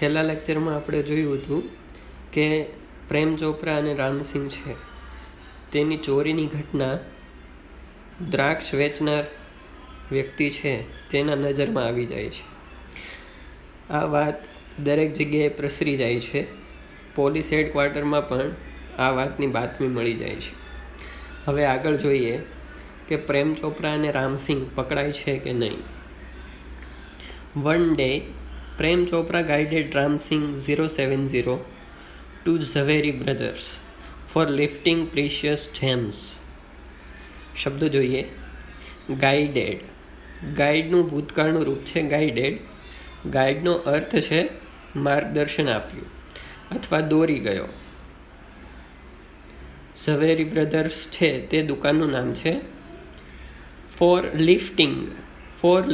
છેલ્લા લેક્ચરમાં આપણે જોયું હતું કે પ્રેમ ચોપરા અને રામસિંગ છે તેની ચોરીની ઘટના દ્રાક્ષ વેચનાર વ્યક્તિ છે તેના નજરમાં આવી જાય છે. આ વાત દરેક જગ્યાએ પ્રસરી જાય છે. પોલીસ હેડક્વાર્ટરમાં પણ આ વાતની બાતમી મળી જાય છે. હવે આગળ જોઈએ કે પ્રેમ ચોપરા અને રામસિંગ પકડાય છે કે નહીં. One day Prem Chopra guided Ram Singh 070 to Zaveri Brothers for lifting precious gems. શબ્દો જોઈએ. ગાઈડેડ, ગાઈડનું ભૂતકાળનું રૂપ છે ગાઈડેડ. ગાઈડનો અર્થ છે માર્ગદર્શન આપ્યું અથવા દોરી ગયો. ઝવેરી બ્રધર્સ છે તે દુકાનનું નામ છે. ફોર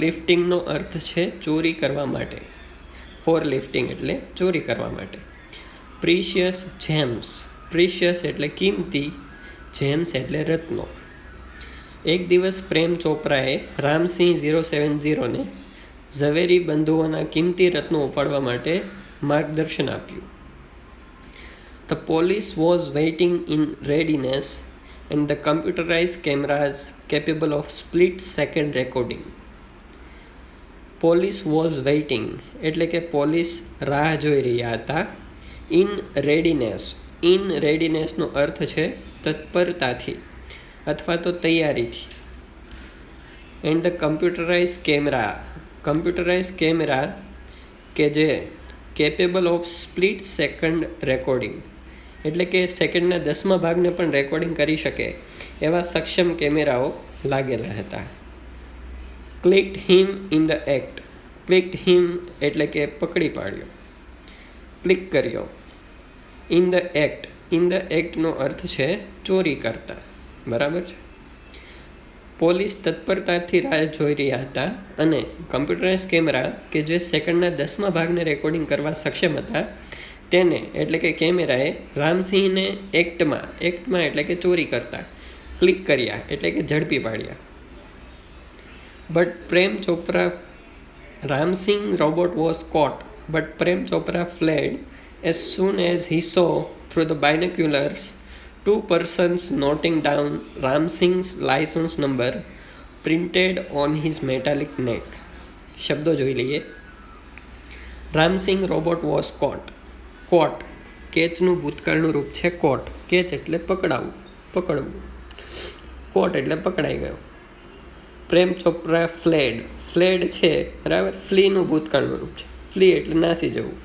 લિફ્ટિંગનો અર્થ છે ચોરી કરવા માટે. ફોર લિફ્ટિંગ એટલે ચોરી કરવા માટે. પ્રીશિયસ જેમ્સ, પ્રીશિયસ એટલે કિંમતી, જેમ્સ એટલે રત્નો. એક દિવસ પ્રેમ ચોપરાએ રામસિંહ 070ને ઝવેરી બંધુઓના કિંમતી રત્નો ઉપાડવા માટે માર્ગદર્શન આપ્યું. The police was waiting in readiness and the computerized cameras capable of split-second recording. Police was waiting એટલે કે પોલીસ રાહ જોઈ રહ્યા હતા. ઇન રેડીનેસનો અર્થ છે તત્પરતાથી અથવા તો તૈયારીથી. એન્ડ ધ કમ્પ્યુટરાઇઝ કેમેરા કે જે capable of split second recording એટલે કે સેકન્ડના 10મા ભાગને પણ રેકોર્ડિંગ કરી શકે એવા સક્ષમ કેમેરાઓ લાગેલા હતા. Clicked him in the act, clicked હિમ એટલે કે પકડી પાડ્યો, ક્લિક કર્યો. ઇન ધ એક્ટનો અર્થ છે ચોરી કરતા. બરાબર છે. પોલીસ તત્પરતાથી રાહ જોઈ રહ્યા હતા અને કમ્પ્યુટરાઇઝ કેમેરા કે જે સેકન્ડના 10મા ભાગને રેકોર્ડિંગ કરવા સક્ષમ હતા તેને એટલે કે કેમેરાએ રામસિંહને એક્ટમાં એટલે કે ચોરી કરતા ક્લિક કર્યા એટલે કે ઝડપી પાડ્યા. But Prem Ramsingh robot was caught, but Prem Chopra fled as soon as he saw through the binoculars two persons noting down Ramsingh's license number printed on his metallic neck. શબ્દો જોઈ લઈએ. Ramsingh robot was caught. કેચનું ભૂતકાળનું રૂપ છે કોટ. Catch એટલે પકડવું. કોટ એટલે પકડાઈ ગયો. Prem Chopra fled છે બરાબર. ફ્લીનું ભૂતકાળનું રૂપ છે. ફ્લી એટલે નાસી જવું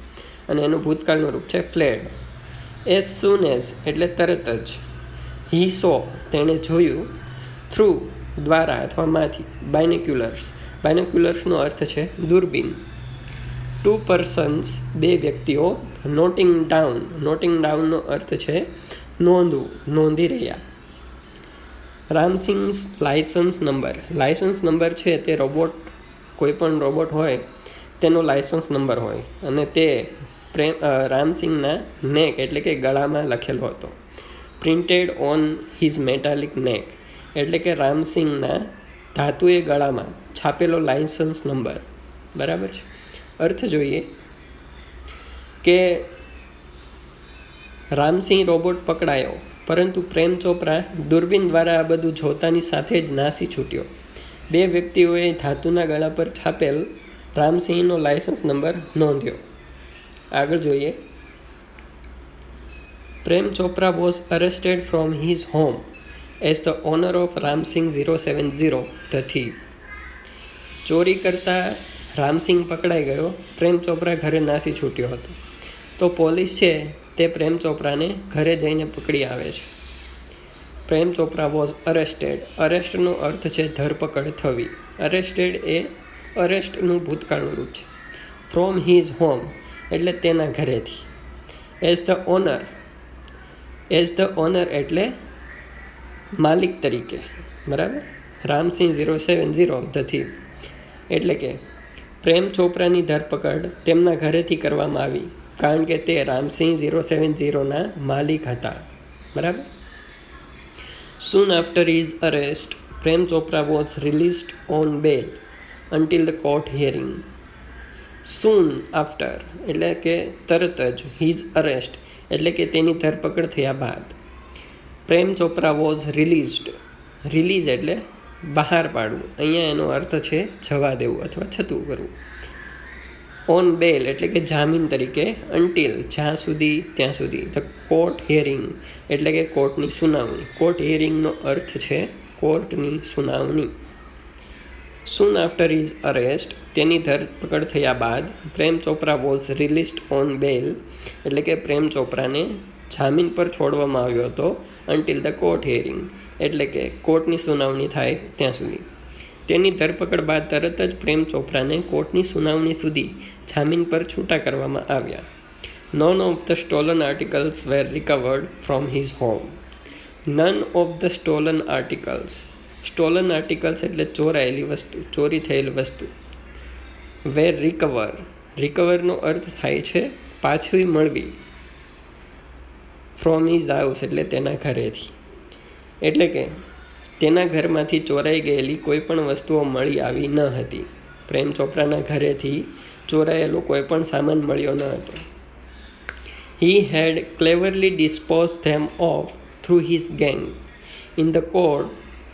અને એનું ભૂતકાળનું રૂપ છે ફ્લેડ. એઝ સૂન એઝ એટલે તરત જ. હી સો તેણે જોયું. થ્રુ દ્વારા અથવા માંથી. બાયનોક્યુલર્સનો અર્થ છે દૂરબીન. ટુ પર્સન્સ બે વ્યક્તિઓ. નોટિંગ ડાઉનનો અર્થ છે નોંધી રહ્યા. રામસિંગ લાયસન્સ નંબર છે તે કોઈ પણ રોબોટ હોય તેનો લાયસન્સ નંબર હોય અને તે રામસિંગના નેક એટલે કે ગળામાં લખેલો હતો. પ્રિન્ટેડ ઓન હિઝ મેટાલિક નેક એટલે કે રામસિંગના ધાતુએ ગળામાં છાપેલો લાયસન્સ નંબર. બરાબર છે. અર્થ જોઈએ કે રામસિંહ રોબોટ પકડાયો પરંતુ પ્રેમ ચોપરા દૂરબીન દ્વારા આ બધું જોતાની સાથે જ નાસી છૂટ્યો. બે વ્યક્તિઓએ ધાતુના ગળા પર છાપેલ રામસિંહનો લાયસન્સ નંબર નોંધ્યો. આગળ જોઈએ. Prem Chopra was arrested from his home as the owner of Ramsingh 070 the thief. ચોરી કરતા રામસિંગ પકડાઈ ગયો. પ્રેમ ચોપરા ઘરે નાસી છૂટ્યો હતો. તો પોલીસ છે તે પ્રેમ ચોપરાને ઘરે જઈને પકડી આવે છે. પ્રેમ ચોપરા વોઝ અરેસ્ટેડ. અરેસ્ટનો અર્થ છે ધરપકડ થવી. અરેસ્ટેડ એ અરેસ્ટનું ભૂતકાળનું રૂપ છે. ફ્રોમ હિઝ હોમ એટલે તેના ઘરેથી. એઝ ધ ઓનર એટલે માલિક તરીકે. બરાબર. રામસિંહ 070 ધ થીવ એટલે કે પ્રેમ ચોપરાની ધરપકડ તેમના ઘરેથી કરવામાં આવી કારણ કે તે રામસિંહ 070ના માલિક હતા. બરાબર. Soon after his arrest, Prem Chopra was released on bail until the court hearing. Soon after એટલે કે તરત જ. હિઝ અરેસ્ટ એટલે કે તેની ધરપકડ થયા બાદ. પ્રેમ ચોપરા વોઝ રિલીઝડ. રિલીઝ એટલે બહાર પાડવું. અહીંયા એનો અર્થ છે જવા દેવું અથવા છતું કરવું. ઓન બેલ એટલે કે જામીન તરીકે. અન્ટિલ જ્યાં સુધી ત્યાં સુધી. ધ કોર્ટ હિયરિંગ એટલે કે કોર્ટની સુનાવણી. કોર્ટ હિયરિંગનો અર્થ છે કોર્ટની સુનાવણી. સૂન આફ્ટર હિઝ અરેસ્ટ તેની ધરપકડ થયા બાદ. પ્રેમ ચોપરા વોઝ રિલીઝડ ઓન બેલ એટલે કે પ્રેમ ચોપરાને જામીન પર છોડવામાં આવ્યો હતો. અન્ટિલ ધ કોર્ટ હિયરિંગ એટલે કે કોર્ટની સુનાવણી થાય ત્યાં સુધી. તેની ધરપકડ બાદ તરત જ પ્રેમ ચોપરાને કોર્ટની સુનાવણી સુધી જામીન પર છૂટા કરવામાં આવ્યા. None of the stolen articles were recovered from his home. None of the stolen articles. Stolen articles એટલે ચોરાયેલી વસ્તુ, ચોરી થયેલી વસ્તુ. વેર રિકવર. રિકવરનો અર્થ થાય છે પાછી મળવી. ફ્રોમ હિઝ હાઉસ એટલે તેના ઘરેથી. એટલે કે તેના ઘરમાંથી ચોરાઈ ગયેલી કોઈ પણ વસ્તુઓ મળી આવી ન હતી. પ્રેમ ચોપરાના ઘરેથી ચોરાયેલો કોઈ પણ સામાન મળ્યો ન હતો. He had cleverly dispose them of through his gang. In the court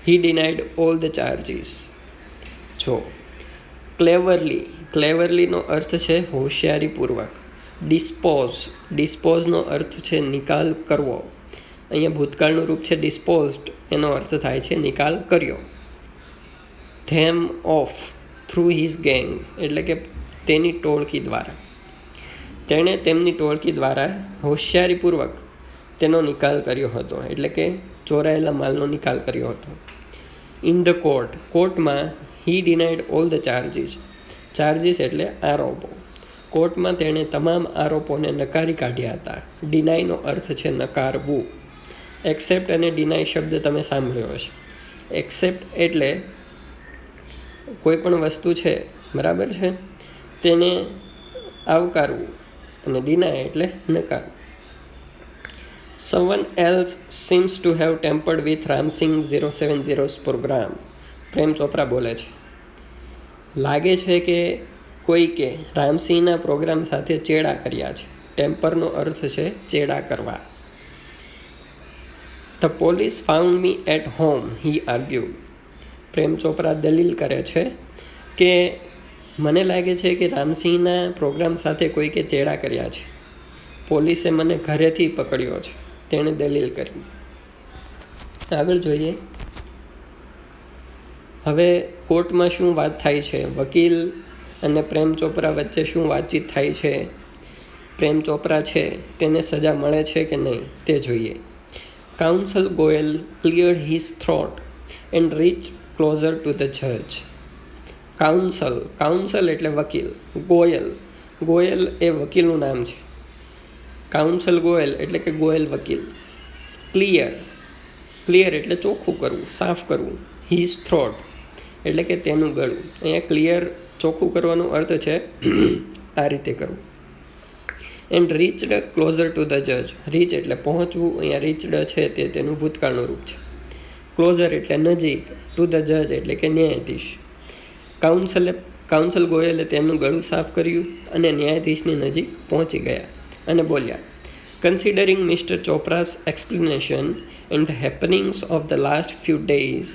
he denied all the charges. જો ક્લેવરલી, ક્લેવરલીનો અર્થ છે હોશિયારીપૂર્વક. ડિસ્પોઝનો અર્થ છે નિકાલ કરવો. અહીંયા ભૂતકાળનું રૂપ છે ડિસ્પોઝડ, એનો અર્થ થાય છે નિકાલ કર્યો. ધેમ ઓફ થ્રુ હિઝ ગેંગ એટલે કે તેની ટોળકી દ્વારા. તેણે તેમની ટોળકી દ્વારા હોશિયારીપૂર્વક તેનો નિકાલ કર્યો હતો એટલે કે ચોરાયેલા માલનો નિકાલ કર્યો હતો. ઇન ધ કોર્ટ, કોર્ટમાં he denied all the charges. Charges એટલે આરોપો. કોર્ટમાં તેણે તમામ આરોપોને નકારી કાઢ્યા હતા. ડિનાયનો અર્થ છે નકારવું. એક્સેપ્ટ અને ડિનાય શબ્દ તમે સાંભળ્યો હશે. એક્સેપ્ટ એટલે કોઈ પણ વસ્તુ છે, બરાબર છે, તેને આવકારવું, અને ડિનાય એટલે નકારવું. Someone else seems to have tampered with Ramsing 070's program. Prem Chopra બોલે છે, લાગે છે કે કોઈકે રામસિંહના પ્રોગ્રામ સાથે ચેડા કર્યા છે. ટેમ્પરનો અર્થ છે ચેડા કરવા. The police found me at home, he argued. Prem Chopra દલીલ કરે છે કે મને લાગે છે કે રામસિંહના પ્રોગ્રામ સાથે કોઈકે ચેડા કર્યા છે. પોલીસે મને ઘરેથી પકડ્યો છે, તેણે દલીલ કરી. આગળ જોઈએ. હવે કોર્ટમાં શું વાત થાય છે? વકીલ અને પ્રેમ ચોપરા વચ્ચે શું વાતચીત થાય છે? પ્રેમ ચોપરા છે તેને સજા મળે છે કે નહીં તે જોઈએ. Counsel Goyal cleared his throat and reach closer to the જજ. કાઉન્સલ એટલે વકીલ. ગોયલ એ વકીલનું નામ છે. કાઉન્સલ ગોયલ એટલે કે ગોયલ વકીલ. ક્લિયર એટલે ચોખ્ખું કરવું, સાફ કરવું. હિઝ થ્રોટ એટલે કે તેનું ગળું. અહીંયા ક્લિયર ચોખ્ખું કરવાનો અર્થ છે આ રીતે કરવું. And reached closure to the જજ. રીચ એટલે પહોંચવું. અહીંયા રીચડ છે તે તેનું ભૂતકાળનું રૂપ છે. ક્લોઝર એટલે નજીક. ટુ ધ જજ એટલે કે ન્યાયાધીશ. કાઉન્સલ ગોયલે તેનું ગળું સાફ કર્યું અને ન્યાયાધીશની નજીક પહોંચી ગયા અને બોલ્યા, considering mister Chopra's explanation and the happenings of the last few days,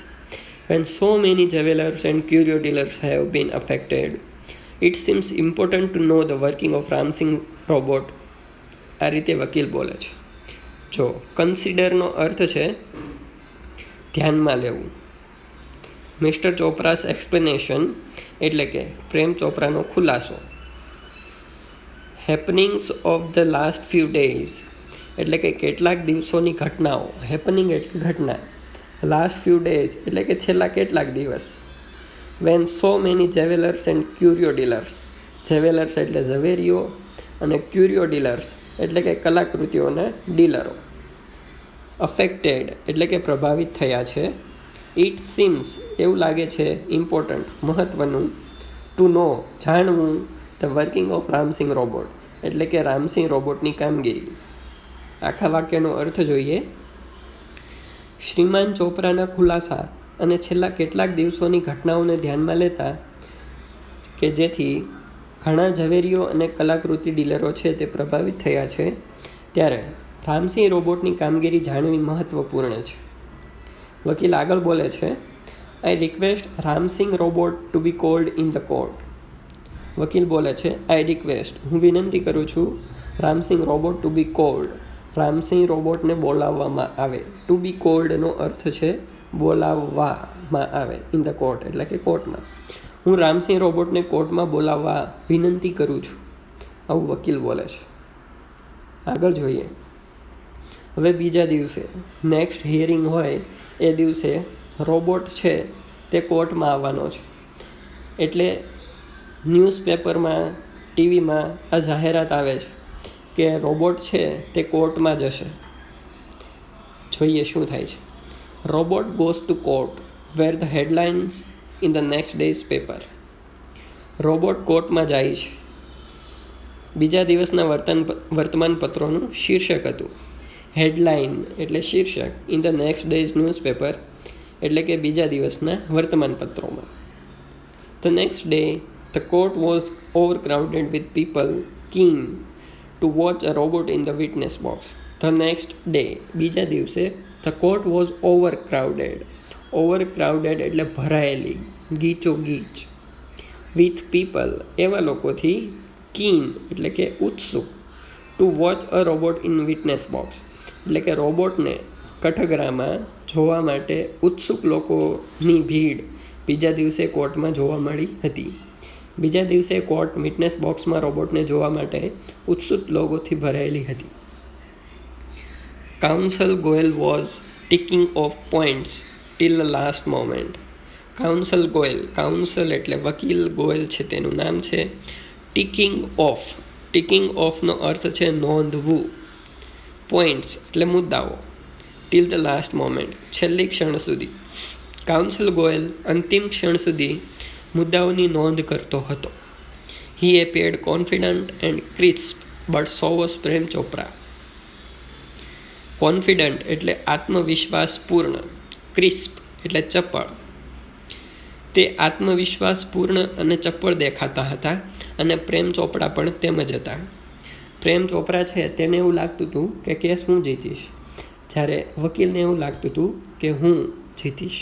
when so many jewelers and curio dealers have been affected, it seems important to know the working of Ramsing robot. આ રીતે વકીલ બોલે છે. જો કન્સિડરનો અર્થ છે ધ્યાનમાં લેવું. Mister Chopra's explanation એટલે કે પ્રેમ ચોપરાનો ખુલાસો. Happenings of the last few days એટલે કે કેટલાક દિવસોની ઘટનાઓ. હેપનિંગ એટલે ઘટના. લાસ્ટ ફ્યુ ડેઝ એટલે કે છેલ્લા કેટલાક દિવસ. When so many jewellers and curio dealers. Jewellers એટલે ઝવેરીઓ અને ક્યુરિયો ડીલર્સ એટલે કે કલાકૃતિઓના ડીલરો. અફેક્ટેડ એટલે કે પ્રભાવિત થયા છે. ઇટ સીમ્સ એવું લાગે છે, ઇમ્પોર્ટન્ટ મહત્ત્વનું, ટુ નો જાણવું, the working of Ram Singh robot એટલે કે રામસિંગ રોબોટની કામગીરી. આખા વાક્યનો અર્થ જોઈએ. શ્રીમાન ચોપરાના ખુલાસા અને છેલ્લા કેટલાક દિવસોની ઘટનાઓને ધ્યાનમાં લેતા કે જેથી ઘણા ઝવેરીઓ અને કલાકૃતિ ડીલરો છે તે પ્રભાવિત થયા છે, ત્યારે રામસિંહ રોબોટની કામગીરી જાણવી મહત્વપૂર્ણ છે. વકીલ આગળ બોલે છે, I request Ramsingh robot to be called in the court. વકીલ બોલે છે, આઈ રિક્વેસ્ટ, હું વિનંતી કરું છું, Ramsingh robot to be called, Ramsingh રોબોટને બોલાવવામાં આવે. ટુ બી કોલ્ડનો અર્થ છે બોલાવવામાં આવે, ઇન ધ કોર્ટ એટલે કે કોર્ટમાં. હું રામસિંહ રોબોટને કોર્ટમાં બોલાવવા વિનંતી કરું છું, આવું વકીલ બોલે છે. આગળ જોઈએ. હવે બીજા દિવસે નેક્સ્ટ હિયરિંગ હોય એ દિવસે રોબોટ છે તે કોર્ટમાં આવવાનો છે. એટલે ન્યૂઝપેપરમાં, ટીવીમાં આ જાહેરાત આવે છે કે રોબોટ છે તે કોર્ટમાં જશે. જોઈએ શું થાય છે. Robot goes to court where the headlines in the next days paper. Robot કોર્ટમાં જાય છે. બીજા દિવસના વર્તમાનપત્રોનું શીર્ષક હતું. હેડલાઇન એટલે શીર્ષક, in the next days newspaper એટલે કે બીજા દિવસના વર્તમાનપત્રોમાં. The next day the court was overcrowded with people keen to watch a robot in the witness box. The next day, બીજા દિવસે, the court was overcrowded. Overcrowded એટલે ભરાયેલી, ગીચો ગીચ. With people, એવા લોકોથી, keen એટલે કે ઉત્સુક. To watch a robot in witness box એટલે કે રોબોટને કઠઘરામાં જોવા માટે ઉત્સુક લોકોની ભીડ બીજા દિવસે કોર્ટમાં જોવા મળી હતી. બીજા દિવસે કોર્ટ વિટનેસ બોક્સમાં રોબોટને જોવા માટે ઉત્સુક લોકોથી ભરાયેલી હતી. Counsel Goyal was ticking off points till the last moment. Counsel Goyal, counsel એટલે વકીલ, ગોયલ છે તેનું નામ છે. ટીકિંગ ઓફ, ટીકિંગ ઓફનો અર્થ છે નોંધવું. પોઈન્ટ્સ એટલે મુદ્દાઓ. ટીલ ધ લાસ્ટ મોમેન્ટ છેલ્લી ક્ષણ સુધી. કાઉન્સલ ગોયલ અંતિમ ક્ષણ સુધી મુદ્દાઓની નોંધ કરતો હતો. He appeared confident and crisp but so was Prem Chopra. Confident એટલે આત્મવિશ્વાસપૂર્ણ, ક્રિસ્પ એટલે ચપળ. તે આત્મવિશ્વાસપૂર્ણ અને ચપળ દેખાતા હતા અને પ્રેમ ચોપડા પણ તેમ જ હતા. પ્રેમ ચોપરા છે તેને એવું લાગતું હતું કે કેસ હું જીતીશ, જ્યારે વકીલને એવું લાગતું હતું કે હું જીતીશ.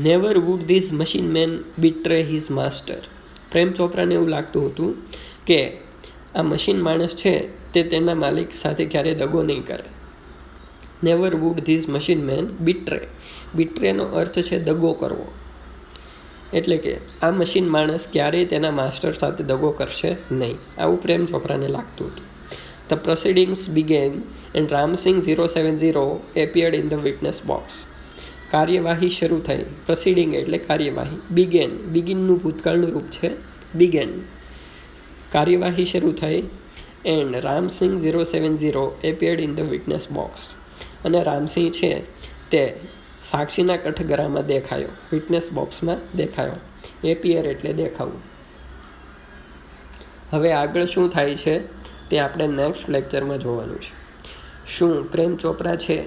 Never would this machine man betray his master. Prem ચોપરાને એવું લાગતું હતું કે આ મશીન માણસ છે તે તેના માલિક સાથે ક્યારેય દગો નહીં કરે. Never would this machine man betray. બીટ્રેનો અર્થ છે દગો કરવો. એટલે કે આ મશીન માણસ ક્યારેય તેના માસ્ટર સાથે દગો કરશે નહીં, આવું પ્રેમ ચોપરાને લાગતું હતું. The proceedings began and Ramsinh 070 appeared in the witness box. કાર્યવાહી શરૂ થઈ. પ્રોસિડિંગ એટલે કાર્યવાહી. બિગેન, બિગિનનું ભૂતકાળનું રૂપ છે બિગેન. કાર્યવાહી શરૂ થઈ. And Ramsinh 070 appeared in the witness box. અને રામસિંહ છે તે સાક્ષીના કઠઘરામાં દેખાયો, વિટનેસ બોક્સમાં દેખાયો. એપિયર એટલે દેખાવું. હવે આગળ શું થાય છે તે આપણે નેક્સ્ટ લેક્ચરમાં જોવાનું છે. શું પ્રેમ ચોપરા છે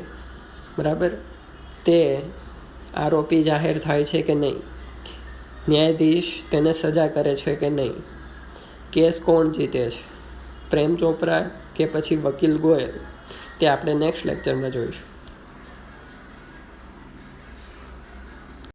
બરાબર તે આરોપી જાહેર થાય છે કે નહીં? ન્યાયાધીશ તેને સજા કરે છે કે નહીં? કેસ કોણ જીતે છે, પ્રેમ ચોપરા કે પછી વકીલ ગોયલ? તે આપણે નેક્સ્ટ લેક્ચરમાં જોઈશું.